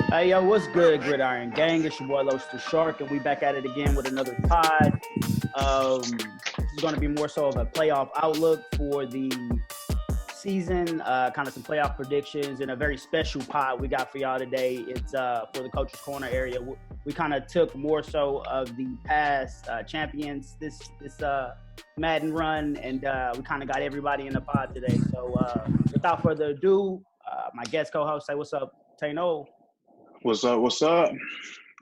Hey, yo, what's good, GridIron Gang? It's your boy, Los the Shark, and we back at it again with another pod. This is going to be more so of a playoff outlook for the season, kind of some playoff predictions, and a very special pod we got for y'all today. It's for the Coach's Corner area. We kind of took more so of the past champions this Madden run, and we kind of got everybody in the pod today. So without further ado, my guest co-host, say what's up, Tano. What's up? What's up?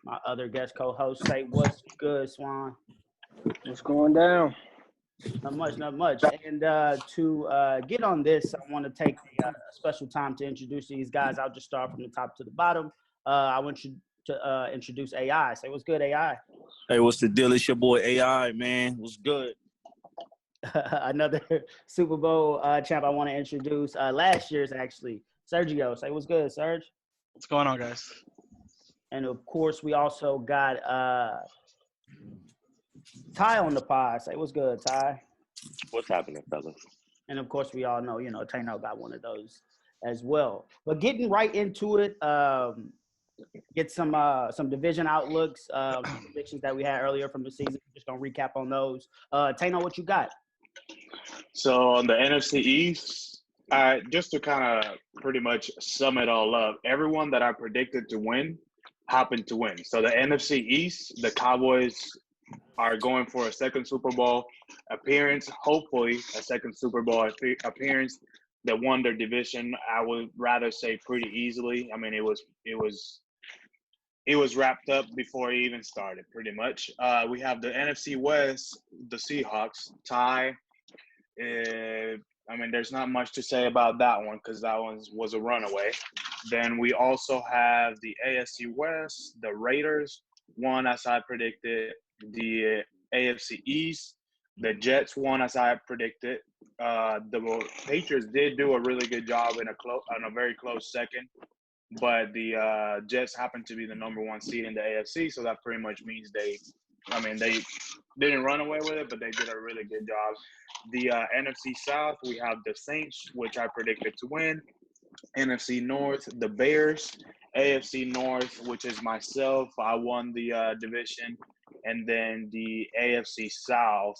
My other guest co-host, say what's good, Swan. What's going down? Not much. And to get on this, I want to take a special time to introduce these guys. I'll just start from the top to the bottom. I want you to introduce AI. Say what's good, AI. Hey, what's the deal? It's your boy AI, man. What's good? Another Super Bowl champ I want to introduce. Last year's actually, Sergio. Say what's good, Serge. What's going on, guys? And of course, we also got Ty on the pod. Say what's good, Ty. What's happening, fellas? And of course, we all know, Tano got one of those as well. But getting right into it, get some division outlooks, predictions that we had earlier from the season. Just gonna recap on those. Tano, what you got? So on the NFC East, just to kind of pretty much sum it all up, everyone that I predicted to win happened to win. So the NFC East, the Cowboys are going for a second Super Bowl appearance, hopefully a second Super Bowl appearance. They won their division, I would rather say pretty easily. I mean, it was wrapped up before it even started, pretty much. We have the NFC West, the Seahawks, Ty. I mean, there's not much to say about that one because that one was a runaway. Then we also have the AFC West, the Raiders won as I predicted. The AFC East, the Jets won as I predicted. The Patriots did do a really good job in a very close second, but the Jets happened to be the number one seed in the AFC, so that pretty much means they didn't run away with it, but they did a really good job. The NFC South, we have the Saints, which I predicted to win. NFC North, the Bears. AFC North, which is myself, I won the division. And then the AFC South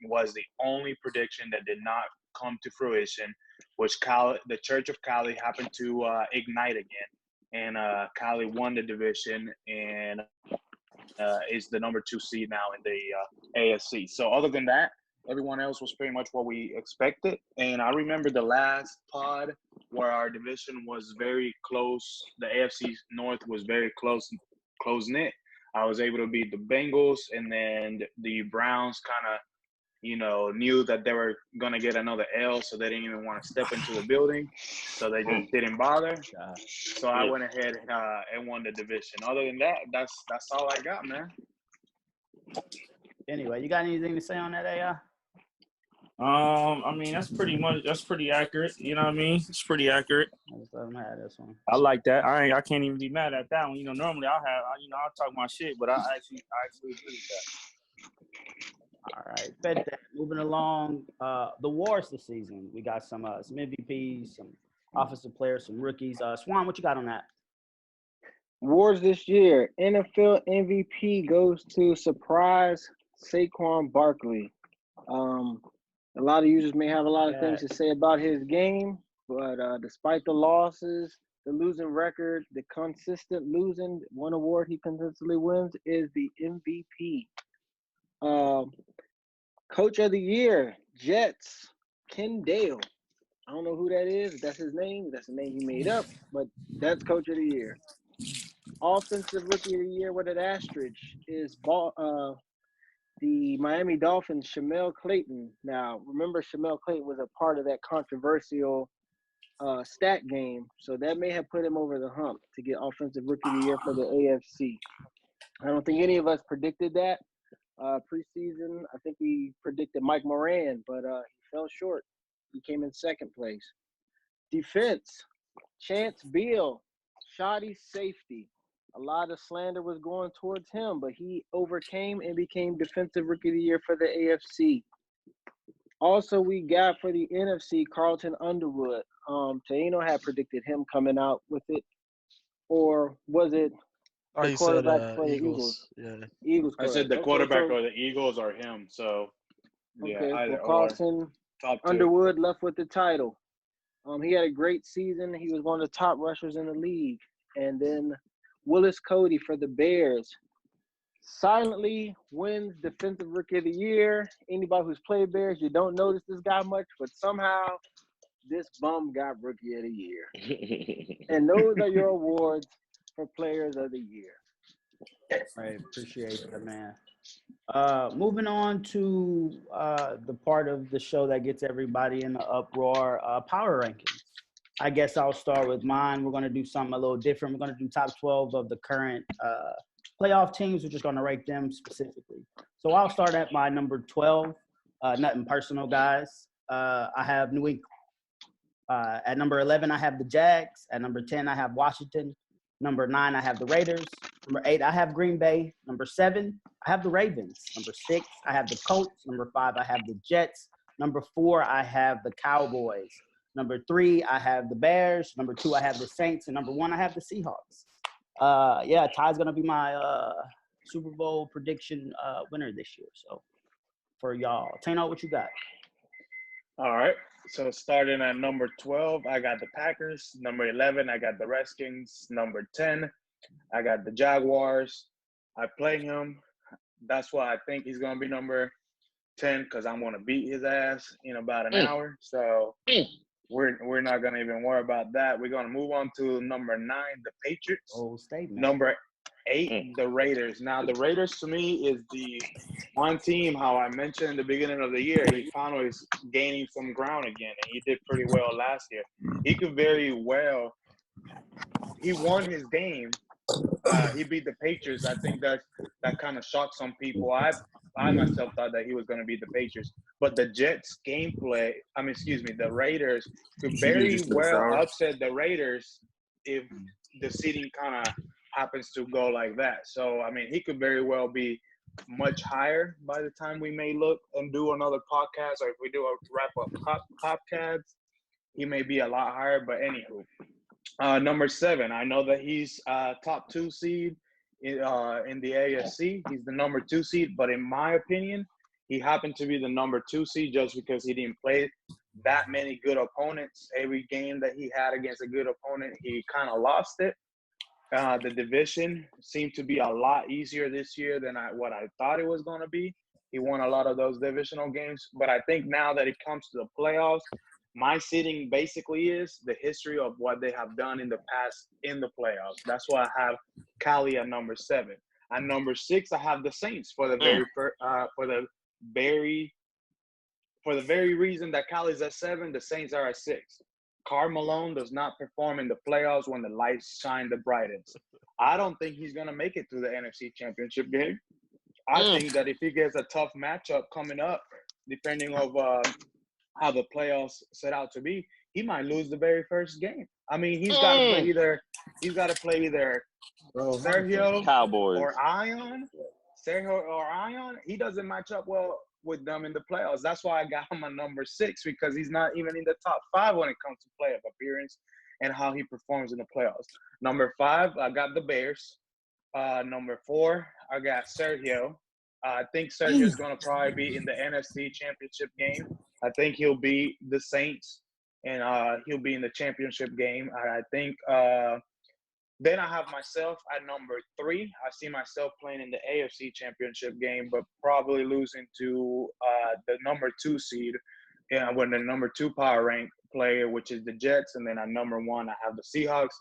was the only prediction that did not come to fruition, which the Church of Cali happened to ignite again. And Cali won the division and is the number 2 seed now in the AFC. So other than that, everyone else was pretty much what we expected. And I remember the last pod where our division was very close. The AFC North was very close-knit. I was able to beat the Bengals, and then the Browns kind of, knew that they were going to get another L, so they didn't even want to step into the building. So they just didn't bother. So I went ahead and won the division. Other than that, that's all I got, man. Anyway, you got anything to say on that, AI? I mean, that's pretty accurate. You know what I mean? It's pretty accurate. I'm mad at this one. I like that. I can't even be mad at that one. Normally I'll talk my shit, but I actually agree with that. All right, bet that. Moving along, the wars this season. We got some MVPs, some offensive players, some rookies. Swan, what you got on that? Wars this year. NFL MVP goes to surprise Saquon Barkley. A lot of users may have a lot of things to say about his game, but despite the losses, the losing record, the consistent losing, one award he consistently wins is the MVP. Coach of the Year, Jets, Ken Dale. I don't know who that is. That's his name. That's the name he made up, but that's Coach of the Year. Offensive Rookie of the Year with an asterisk is the Miami Dolphins, Shamel Clayton. Now, remember, Shamel Clayton was a part of that controversial stat game, so that may have put him over the hump to get Offensive Rookie of the Year for the AFC. I don't think any of us predicted that preseason. I think we predicted Mike Moran, but he fell short. He came in second place. Defense, Chance Beal, shoddy safety. A lot of slander was going towards him, but he overcame and became Defensive Rookie of the Year for the AFC. Also, we got for the NFC, Carlton Underwood. Taino had predicted him coming out with it. or was it Oh, the you said quarterback for the Eagles? Eagles. Yeah. Eagles I said the quarterback. quarterback Okay, or the Eagles or him. So yeah, well, either or. Carson Top two. Underwood left with the title. He had a great season. He was one of the top rushers in the league. And then Willis Cody for the Bears silently wins Defensive Rookie of the Year. Anybody who's played Bears, you don't notice this guy much, but somehow this bum got Rookie of the Year. And those are your awards for Players of the Year. Right, appreciate that, man. Moving on to the part of the show that gets everybody in the uproar, power rankings. I guess I'll start with mine. We're going to do something a little different. We're going to do top 12 of the current playoff teams. We're just going to rank them specifically. So I'll start at my number 12. Nothing personal, guys. I have New England. At number 11, I have the Jags. At number 10, I have Washington. Number 9, I have the Raiders. Number 8, I have Green Bay. Number 7, I have the Ravens. Number 6, I have the Colts. Number 5, I have the Jets. Number 4, I have the Cowboys. Number 3, I have the Bears. Number 2, I have the Saints. And number 1, I have the Seahawks. Yeah, Ty's going to be my Super Bowl prediction winner this year. So for y'all, Tano, what you got? All right. So starting at number 12, I got the Packers. Number 11, I got the Redskins. Number 10, I got the Jaguars. I play him. That's why I think he's going to be number 10 because I'm going to beat his ass in about an hour. So we're not going to even worry about that. We're going to move on to number 9, the Patriots. Old statement. Number 8, the Raiders. Now, the Raiders to me is the one team, how I mentioned in the beginning of the year, he finally is gaining some ground again, and he did pretty well last year. He could very well – he won his game. He beat the Patriots. I think that kind of shocked some people. I myself thought that he was going to beat the Patriots. But the Jets gameplay – the Raiders could very well upset the Raiders if the seeding kind of – happens to go like that. So, I mean, he could very well be much higher by the time we may look and do another podcast, or if we do a wrap-up podcast, he may be a lot higher. But anywho, number 7, I know that he's top 2 seed in the AFC. He's the number 2 seed, but in my opinion, he happened to be the number 2 seed just because he didn't play that many good opponents. Every game that he had against a good opponent, he kind of lost it. The division seemed to be a lot easier this year than what I thought it was going to be. He won a lot of those divisional games. But I think now that it comes to the playoffs, my seeding basically is the history of what they have done in the past in the playoffs. That's why I have Cali at number 7. At number 6, I have the Saints for the very reason that Cali's at 7, the Saints are at 6. Karl Malone does not perform in the playoffs when the lights shine the brightest. I don't think he's going to make it to the NFC Championship game. I think that if he gets a tough matchup coming up, depending on how the playoffs set out to be, he might lose the very first game. I mean, he's got to play either Sergio Cowboys or Ion. Sergio or Ion, he doesn't match up well with them in the playoffs. That's why I got him at number 6, because he's not even in the top 5 when it comes to playoff appearance and how he performs in the playoffs. Number 5, I got the Bears. Number 4, I got Sergio. I think Sergio is going to probably be in the NFC Championship game. I think he'll beat the Saints, and he'll be in the championship game. I think then I have myself at number 3. I see myself playing in the AFC Championship game, but probably losing to the number 2 seed when the number 2 power rank player, which is the Jets. And then at number 1, I have the Seahawks.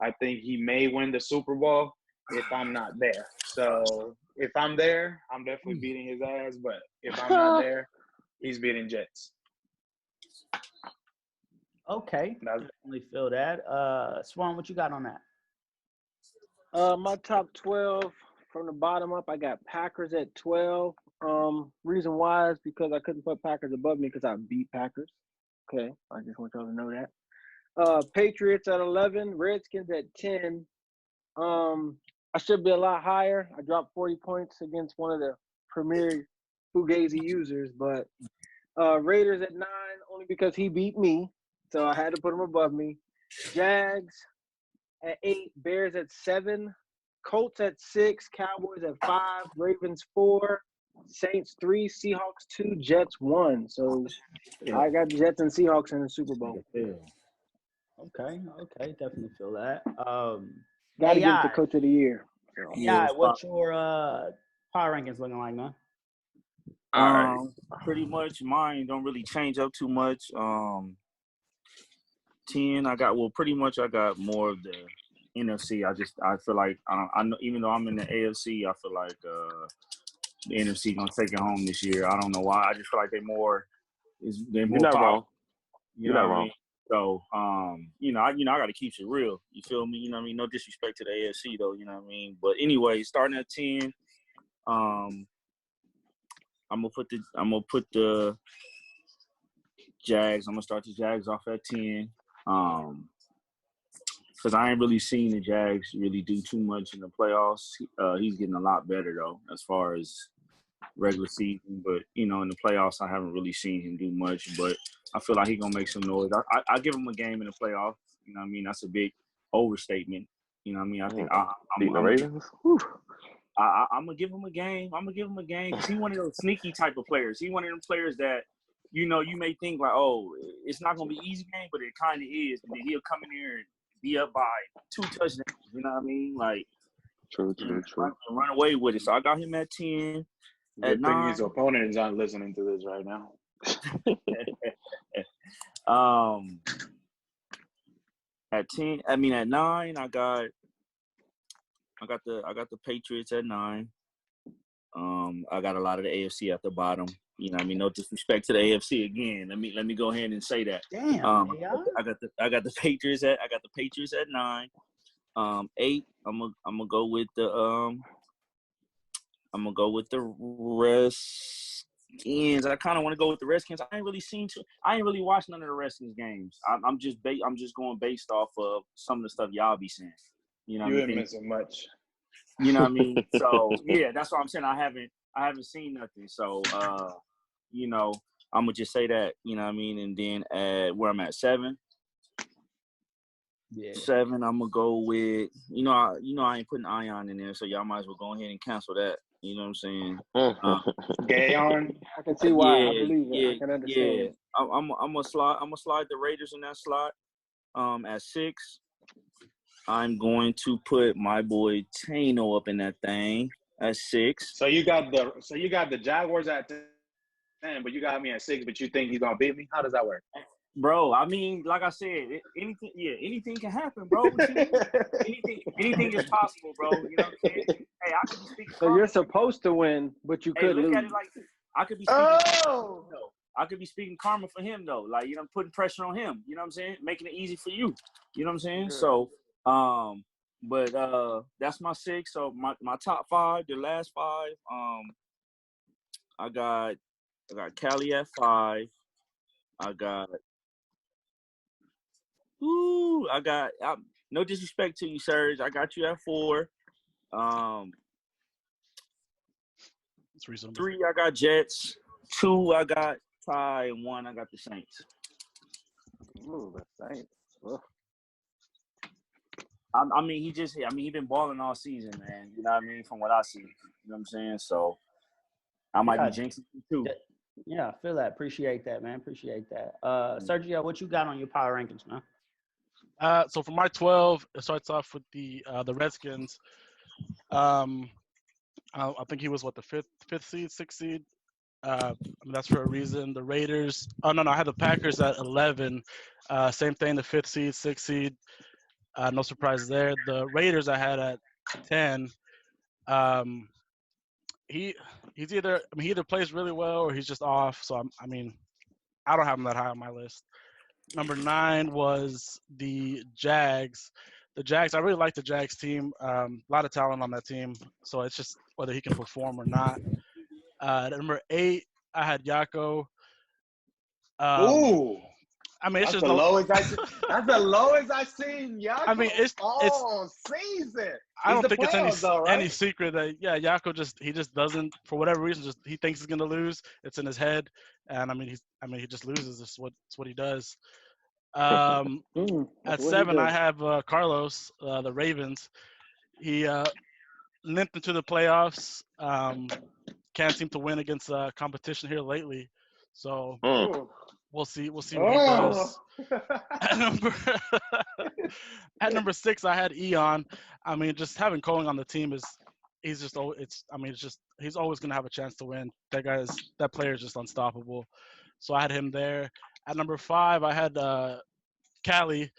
I think he may win the Super Bowl if I'm not there. So if I'm there, I'm definitely beating his ass. But if I'm not there, he's beating Jets. Okay, definitely feel that. Swan, what you got on that? My top 12 from the bottom up, I got Packers at 12. Reason why is because I couldn't put Packers above me because I beat Packers. Okay, I just want y'all to know that. Patriots at 11, Redskins at 10. I should be a lot higher. I dropped 40 points against one of the premier Fugazi users, but Raiders at 9 only because he beat me, so I had to put him above me. Jags at 8, Bears at 7, Colts at 6, Cowboys at 5, Ravens 4, Saints 3, Seahawks 2, Jets 1. So I got Jets and Seahawks in the Super Bowl. Okay, definitely feel that. Got to give it AI, to Coach of the Year. AI, what's your power rankings looking like, man? Pretty much mine don't really change up too much. 10, I got more of the NFC. I feel like I know, even though I'm in the AFC, I feel like the NFC gonna take it home this year. I don't know why. I just feel like they're more You're not powerful. wrong. You You're know not what I wrong. mean? So, I got to keep it real. You feel me? You know what I mean? No disrespect to the AFC though. You know what I mean? But anyway, starting at 10, I'm gonna put the Jags. I'm gonna start the Jags off at 10. Because I ain't really seen the Jags really do too much in the playoffs. He's getting a lot better though, as far as regular season. But in the playoffs, I haven't really seen him do much. But I feel like he's gonna make some noise. I give him a game in the playoffs. You know what I mean? That's a big overstatement. You know what I mean? I think Beating the Ravens. I'm gonna give him a game. I'm gonna give him a game because he's one of those sneaky type of players. He's one of them players that you may think like, oh, it's not gonna be easy game, but it kind of is. And then he'll come in here and be up by 2 touchdowns. You know what I mean? Like, True. run away with it. So I got him at 10. Good At thing 9, his opponent is not listening to this right now. at 10. I mean, at 9, I got the Patriots at 9. I got a lot of the AFC at the bottom. You know what I mean? No disrespect to the AFC again. Let me go ahead and say that. Damn, I got the Patriots at 9. 8, I'm gonna go with the Redskins. I kind of want to go with the Redskins. I ain't really watched none of the Redskins games. I'm just going based off of some of the stuff y'all be saying. You know what I You mean? ain't missing much. You know what I mean? So yeah, that's what I'm saying. I haven't seen nothing. So I'm gonna just say that. You know what I mean? And then at where I'm at 7. Yeah. 7, I'm gonna go with I ain't putting Ion in there, so y'all might as well go ahead and cancel that. You know what I'm saying? Gay on. I can see why. Yeah, I believe it. I can understand yeah. it. I'm gonna slide the Raiders in that slot. At 6, I'm going to put my boy Tano up in that thing at 6. So you got the Jaguars at 10, but you got me at 6. But you think he's gonna beat me? How does that work? Bro, I mean, like I said, anything can happen, bro. Anything is possible, bro. You know what I'm saying? Hey, I could be speaking. So you're supposed to win, but you could look lose. at it like this. I could be speaking. I could be speaking karma for him though. Like, putting pressure on him. You know what I'm saying? Making it easy for you. You know what I'm saying? Sure. So, but that's my 6. So my top 5, the last 5. I got Cali at 5. No disrespect to you, Serge. I got you at 4. It's reasonable. 3, I got Jets. 2, I got Ty, and 1, I got the Saints. Ooh, the Saints. Ugh. I mean, he been balling all season, man. You know what I mean? From what I see, you know what I'm saying. So I might be jinxing you too. Yeah, I feel that. Appreciate that, man. Appreciate that. Sergio, what you got on your power rankings, man? So for my 12, it starts off with the Redskins. I think he was the fifth seed, 6th seed. I mean, that's for a reason. The Raiders. Oh no, I had the Packers at 11. Same thing, the 5th seed, 6th seed. No surprise there. The Raiders I had at 10. He either plays really well or he's just off. So I don't have him that high on my list. Number 9 was the Jags. The Jags, I really like the Jags team. A lot of talent on that team. So it's just whether he can perform or not. Number 8, I had Yako. Ooh. I mean, it's That's just the lowest I've seen Yako all season. I don't think it's any any secret that Yako just doesn't, for whatever reason, he thinks he's gonna lose. It's in his head, and he just loses. It's what he does. That's At what he 7, I does. have Carlos, the Ravens. He limped into the playoffs. Can't seem to win against competition here lately. So we'll see what he does. At number at number 6, I had Eon. I mean, just having Cohen on the team he's always gonna have a chance to win. That player is just unstoppable. So I had him there. At number 5, I had Callie.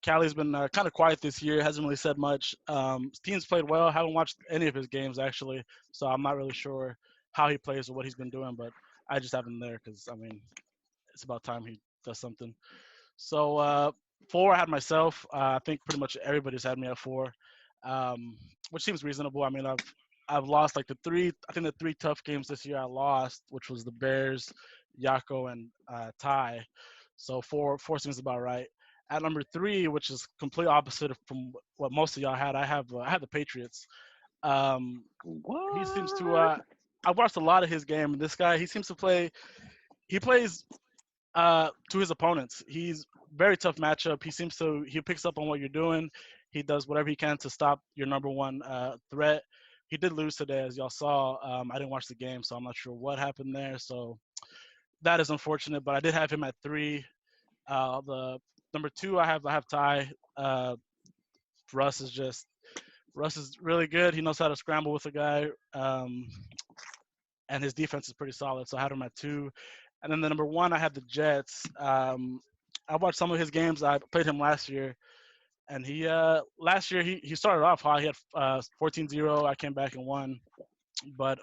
Callie's been kind of quiet this year. Hasn't really said much. His team's played well. Haven't watched any of his games actually, so I'm not really sure how he plays or what he's been doing. But I just have him there because I mean, it's about time he does something. So 4, I had myself. I think pretty much everybody's had me at 4, which seems reasonable. I mean, I've lost like the 3. I think the 3 tough games this year I lost, which was the Bears, Yako, and Ty. So 4 seems about right. At number 3, which is complete opposite from what most of y'all had, I had the Patriots. He seems to. I watched a lot of his game, and this guy, he seems to play. He plays to his opponents. He's very tough matchup. He picks up on what you're doing. He does whatever he can to stop your number one threat. He did lose today, as y'all saw. I didn't watch the game, so I'm not sure what happened there. So that is unfortunate, but I did have him at 3. The number 2, I have Ty. Russ is really good. He knows how to scramble with a guy, and his defense is pretty solid. So I had him at 2. And then the number 1, I had the Jets. I watched some of his games. I played him last year, and last year he started off high. He had 14-0. I came back and won, but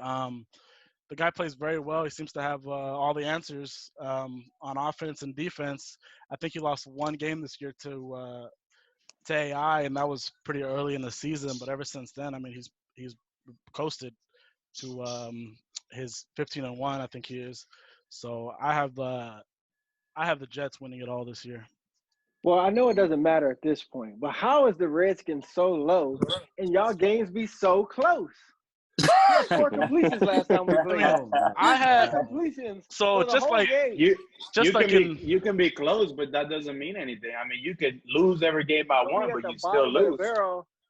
the guy plays very well. He seems to have all the answers on offense and defense. I think he lost 1 game this year to AI, and that was pretty early in the season. But ever since then, I mean, he's coasted to his 15-1. I think he is. So I have the Jets winning it all this year. Well, I know it doesn't matter at this point, but how is the Redskins so low and y'all games be so close? You had 4 completions last time we played. I had completions. so for the just whole like game. You can be close, but that doesn't mean anything. I mean, you could lose every game by 1, but you still lose.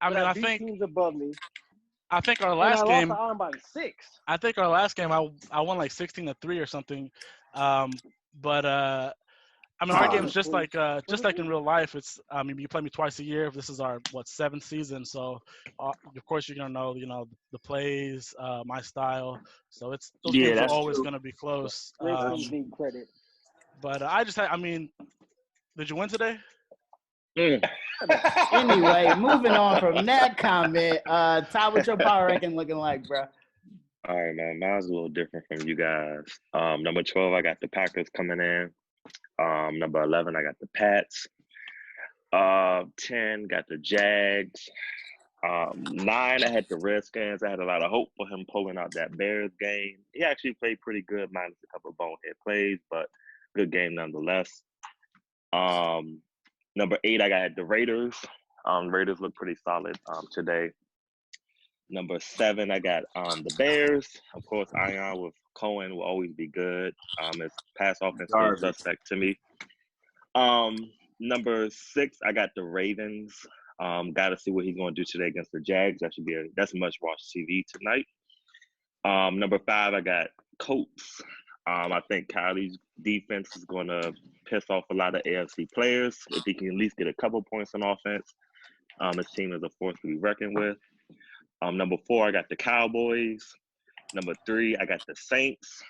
I think teams above me. I think our And last I game. lost to Iron by 6. I think our last game I won like 16-3 or something. But I mean, our game's just like in real life. It's I mean, you play me twice a year. This is our 7th season, so of course you're gonna know the plays, my style. So those games are always gonna be close. Redskins need credit. But I mean, did you win today? Anyway, moving on from that comment, Ty, what's your power ranking looking like, bro? All right, man. Mine's a little different from you guys. Number 12, I got the Packers coming in. Number 11, I got the Pats. 10, got the Jags. 9, I had the Redskins. I had a lot of hope for him pulling out that Bears game. He actually played pretty good, minus a couple of bonehead plays, but good game nonetheless. Number 8, I got the Raiders. Raiders look pretty solid today. Number 7, I got the Bears. Of course, Ion with Cohen will always be good. His pass offense is suspect to me. Number 6, I got the Ravens. Got to see what he's going to do today against the Jags. That's much watched TV tonight. Number 5, I got Colts. I think Kylie's defense is going to piss off a lot of AFC players. If he can at least get a couple points on offense, his team is a force to be reckoned with. Number 4, I got the Cowboys. Number 3, I got the Saints.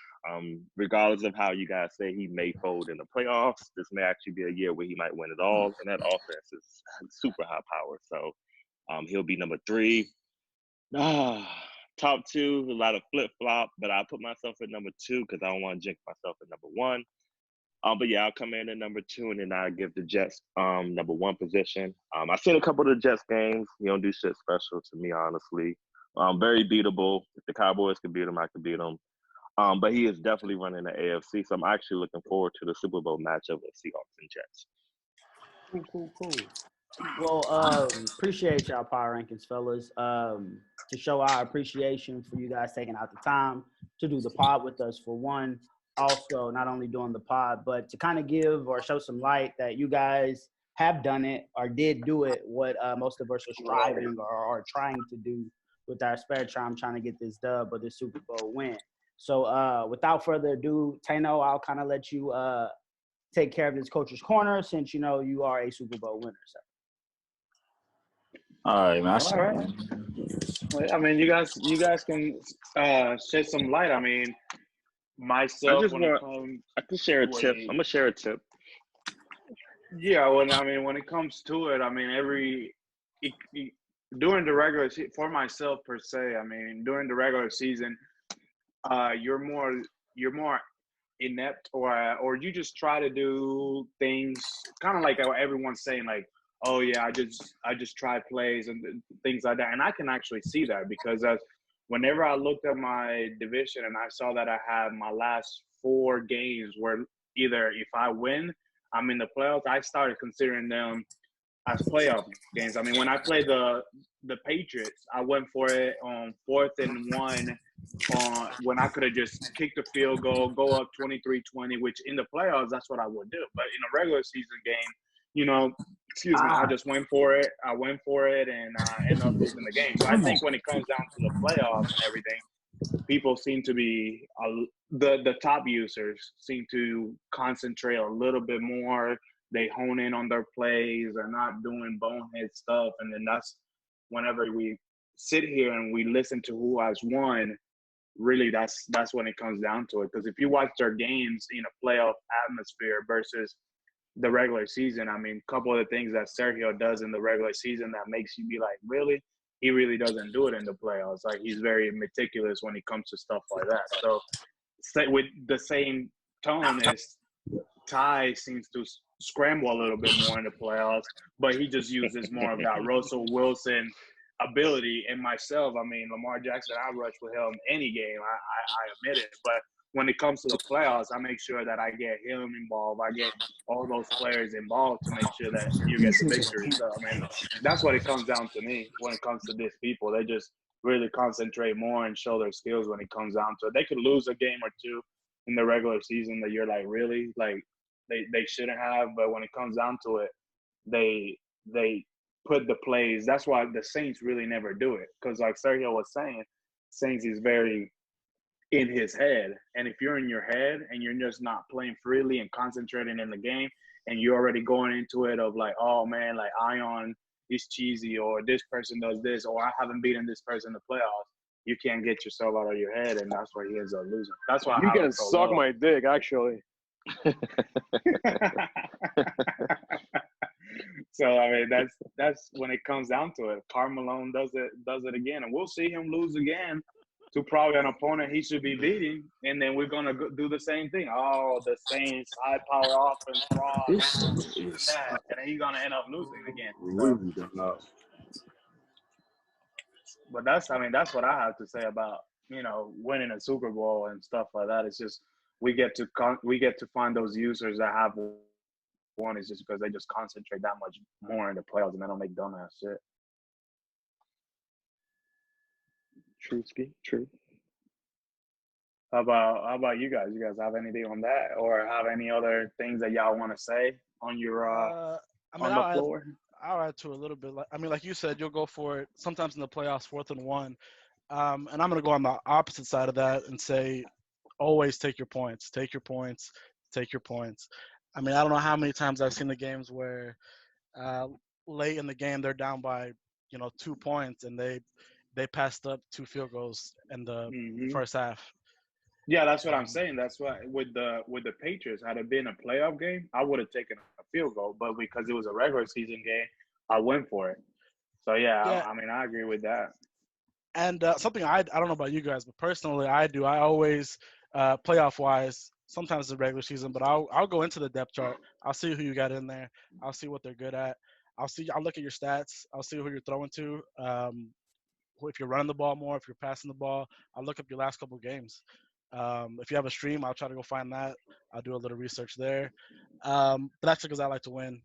Regardless of how you guys say he may fold in the playoffs, this may actually be a year where he might win it all. And that offense is super high power. So he'll be number 3. Top 2, a lot of flip-flop, but I'll put myself at number 2 because I don't want to jinx myself at number 1. But yeah, I'll come in at number 2, and then I'll give the Jets number 1 position. I've seen a couple of the Jets games. He don't do shit special to me, honestly. Very beatable. If the Cowboys could beat him, I could beat him. But he is definitely running the AFC, so I'm actually looking forward to the Super Bowl matchup with Seahawks and Jets. Cool. Well, appreciate y'all power rankings, fellas. To show our appreciation for you guys taking out the time to do the pod with us for one. also not only doing the pod, but to kind of give or show some light that you guys have done it or did do it, what most of us are striving or are trying to do with our spare time, trying to get this dub or this Super Bowl win. So without further ado, Tano, I'll kind of let you take care of this coach's corner since you know you are a Super Bowl winner. So. All right, man. All right. Well, I mean, you guys can shed some light. I mean, myself when it comes. I can share a tip. I'm gonna share a tip. Yeah, when it comes to it, I mean, during the regular for myself per se, I mean, during the regular season, you're more inept or you just try to do things kind of like everyone's saying like, oh yeah, I just try plays and things like that, and I can actually see that because whenever I looked at my division and I saw that I had my last 4 games where either if I win, I'm in the playoffs, I started considering them as playoff games. I mean, when I played the Patriots, I went for it on 4th and 1 when I could have just kicked a field goal, go up 23-20, which in the playoffs, that's what I would do. But in a regular season game, you know, I just went for it. I went for it, and I ended up losing the game. So I think when it comes down to the playoffs and everything, people seem to be the top users seem to concentrate a little bit more. They hone in on their plays. They're not doing bonehead stuff, and then that's whenever we sit here and we listen to who has won. Really, that's when it comes down to it. Because if you watch their games in a playoff atmosphere versus the regular season, I mean, a couple of the things that Sergio does in the regular season that makes you be like, really? He really doesn't do it in the playoffs. Like, he's very meticulous when it comes to stuff like that. So, with the same tone as Ty seems to scramble a little bit more in the playoffs, but he just uses more of that Russell Wilson ability. And myself, I mean, Lamar Jackson, I rush with him any game. I admit it. But when it comes to the playoffs, I make sure that I get him involved. I get all those players involved to make sure that you get the victory. So, I mean, that's what it comes down to me when it comes to these people. They just really concentrate more and show their skills when it comes down to it. They could lose a game or two in the regular season that you're like, really? Like, they shouldn't have. But when it comes down to it, they put the plays. That's why the Saints really never do it. Because like Sergio was saying, Saints is very in his head. And if you're in your head and you're just not playing freely and concentrating in the game, and you're already going into it of like, oh man, like Ion is cheesy, or this person does this, or I haven't beaten this person in the playoffs, you can't get yourself out of your head, and that's where he ends up losing. That's why you can suck my dick, actually. So I mean, that's when it comes down to it. Carmelo does it again, and we'll see him lose again to probably an opponent he should be beating, and then we're gonna do the same thing. Oh, the Saints high power offense, fraud, and then he's gonna end up losing again. So, but that's what I have to say about winning a Super Bowl and stuff like that. It's just we get to find those users that have one is just because they just concentrate that much more in the playoffs and they don't make dumbass shit. True. How about you guys? You guys have anything on that, or have any other things that y'all want to say on your on the floor? I'll add to a little bit. Like you said, you'll go for it sometimes in the playoffs, 4th and 1. And I'm going to go on the opposite side of that and say, always take your points. Take your points. Take your points. I mean, I don't know how many times I've seen the games where late in the game they're down by 2 points and they passed up 2 field goals in the first half. Yeah, that's what I'm saying. That's why with the Patriots, had it been a playoff game, I would have taken a field goal, but because it was a regular season game, I went for it. So yeah. I mean, I agree with that. And something I don't know about you guys, but personally I do. I always playoff wise, sometimes the regular season, but I'll go into the depth chart. I'll see who you got in there. I'll see what they're good at. I'll look at your stats. I'll see who you're throwing to. If you're running the ball more, if you're passing the ball, I'll look up your last couple of games. If you have a stream, I'll try to go find that. I'll do a little research there. But that's because I like to win.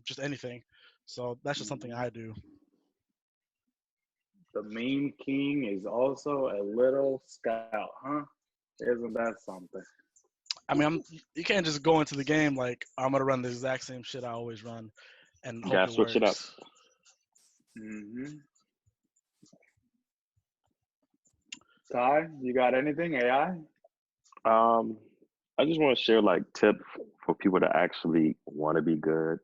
Just anything. So that's just something I do. The meme king is also a little scout, huh? Isn't that something? I mean, you can't just go into the game like I'm gonna run the exact same shit I always run, and hope Gotta it switch it up. works. Mm-hmm. Ty, you got anything? AI? I just want to share like tips for people that actually want to be good.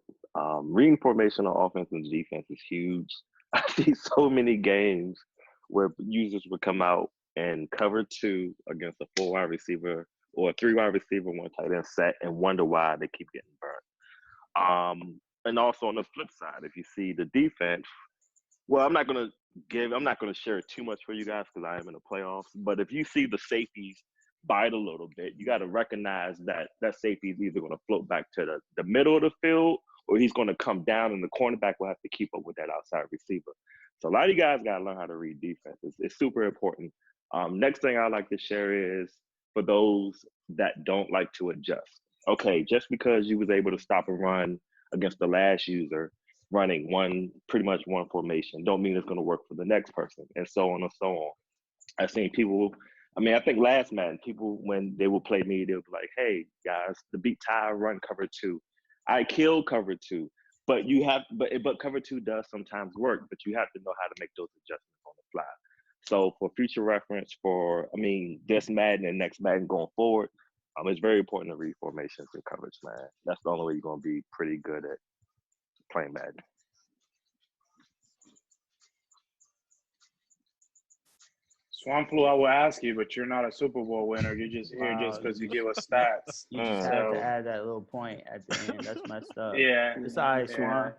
Reading formation on offense and defense is huge. I see so many games where users would come out and cover 2 against a 4 wide receiver or a 3 wide receiver, 1 tight end set, and wonder why they keep getting burnt. And also on the flip side, if you see the defense, well, I'm not gonna share too much for you guys because I am in the playoffs. But if you see the safeties bite a little bit, you got to recognize that that safety is either going to float back to the middle of the field or he's going to come down, and the cornerback will have to keep up with that outside receiver. So a lot of you guys got to learn how to read defense. It's super important. Next thing I like to share is for those that don't like to adjust. Okay, just because you was able to stop a run against the last user running pretty much one formation, don't mean it's going to work for the next person, and so on and so on. I've seen people, I think last Madden, people, when they would play me, they would be like, hey, guys, the beat Ty run cover 2. I kill cover 2. But cover 2 does sometimes work, but you have to know how to make those adjustments on the fly. So for future reference this Madden and next Madden going forward, it's very important to read formations and coverage, man. That's the only way you're going to be pretty good at playing Madden. Swamp Flu, I will ask you, but you're not a Super Bowl winner. You're just here just because you give us stats. You just had to add that little point at the end. That's messed up. Yeah. It's all right, Swan.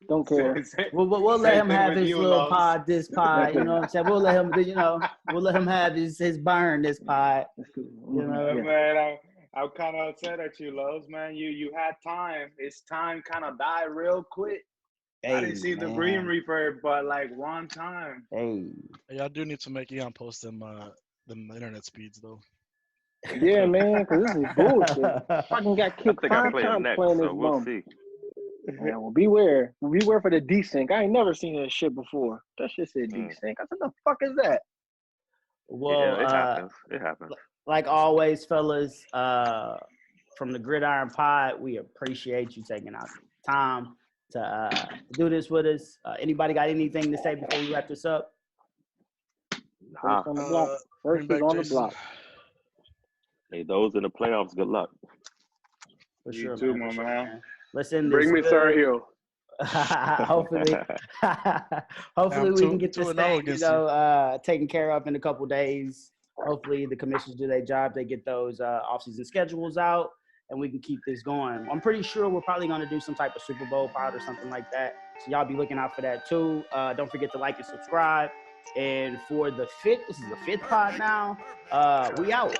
Don't care. We'll let him have his little pod, this pod. You know what I'm saying? We'll let him have his burn, this pod. You know? Man, I'm kind of upset at you, Lowe's, man. You had time. It's time kind of died real quick. Hey, I didn't see the Green Reaper, but like one time. Hey. Yeah, I do need to make Eon post them internet speeds though. Yeah, man, because this is bullshit. Fucking got kicked 5 times playing this we'll bum. see. Yeah, well, beware. Beware for the desync. I ain't never seen that shit before. That shit said desync. I said, the fuck is that? Well, yeah, it happens. It happens. Like always, fellas, from the GridIron Pod, we appreciate you taking out the time to do this with us. Anybody got anything to say before we wrap this up? First on the block. First is on the block. Hey, those in the playoffs, good luck. For You sure, too, man. my man. Listen, Bring me Sergio. hopefully we can get this thing, taken care of in a couple days. Hopefully the commissioners do their job. They get those off-season schedules out, and we can keep this going. I'm pretty sure we're probably going to do some type of Super Bowl pod or something like that. So y'all be looking out for that too. Don't forget to like and subscribe. And for the this is the 5th pod now. We out.